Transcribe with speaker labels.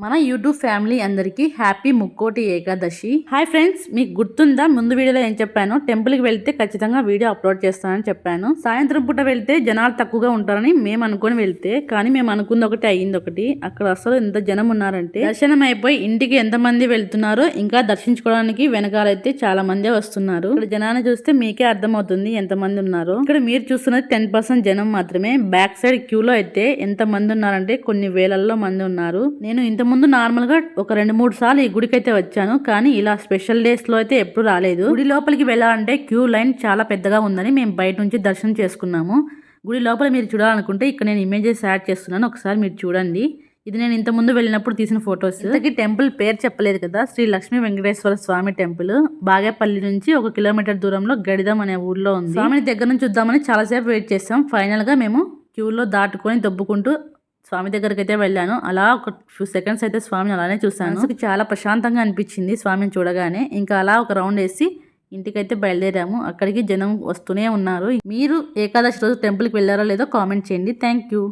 Speaker 1: మన YouTube family అందరికీ happy Mukkoti Ekadashi. Hi friends, మీకు గుర్తుందా ముందు వీడియోలో ఏం చెప్పాను? టెంపుల్కి వెళ్తే ఖచ్చితంగా వీడియో అప్లోడ్ చేస్తానని చెప్పాను. సాయంత్రం పూట వెళ్తే జనాలు తక్కువగా ఉంటారని మేము అనుకుని వెళ్తే, కానీ మేము అనుకుంది ఒకటి అయ్యింది ఒకటి. అక్కడ అసలు ఎంత జనం ఉన్నారంటే, దర్శనం అయిపోయి ఇంటికి ఎంతమంది వెళ్తున్నారో ఇంకా దర్శించుకోవడానికి వెనకాలైతే చాలా మంది వస్తున్నారు. ఇక్కడ జనాన్ని చూస్తే మీకే అర్థమవుతుంది ఎంతమంది ఉన్నారో. ఇక్కడ మీరు చూస్తున్నది 10% జనం మాత్రమే. బ్యాక్ సైడ్ క్యూలో అయితే ఎంత మంది ఉన్నారంటే కొన్ని వేలల్లో మంది ఉన్నారు. నేను ముందు నార్మల్ గా ఒక 2-3 సార్లు ఈ గుడికి అయితే వచ్చాను, కానీ ఇలా స్పెషల్ డేస్ లో అయితే ఎప్పుడు రాలేదు. గుడి లోపలికి వెళ్ళాలంటే క్యూ లైన్ చాలా పెద్దగా ఉందని మేము బయట నుంచి దర్శనం చేసుకున్నాము. గుడి లోపల మీరు చూడాలనుకుంటే ఇక్కడ నేను ఇమేజెస్ యాడ్ చేస్తున్నాను, ఒకసారి మీరు చూడండి. ఇది నేను ఇంత ముందు వెళ్ళినప్పుడు తీసిన ఫొటోస్. ఇంతకీ టెంపుల్ పేరు చెప్పలేదు కదా, శ్రీ లక్ష్మీ వెంకటేశ్వర స్వామి టెంపుల్. బాగేపల్లి నుంచి 1 కిలోమీటర్ దూరంలో గడిదం అనే ఊర్లో ఉంది. స్వామిని దగ్గర నుంచి చూద్దామని చాలాసేపు వెయిట్ చేస్తాం. ఫైనల్ గా మేము క్యూలో దాటుకొని దొబ్బుకుంటూ స్వామి దగ్గరికి అయితే వెళ్ళాను. అలా ఒక ఫ్యూ సెకండ్స్ అయితే స్వామిని అలానే చూసాను. చాలా ప్రశాంతంగా అనిపించింది స్వామిని చూడగానే. ఇంకా అలా ఒక రౌండ్ వేసి ఇంటికైతే బయలుదేరాము. అక్కడికి జనం వస్తూనే ఉన్నారు. మీరు ఏకాదశి రోజు టెంపుల్కి వెళ్ళారో లేదో కామెంట్ చేయండి. Thank you.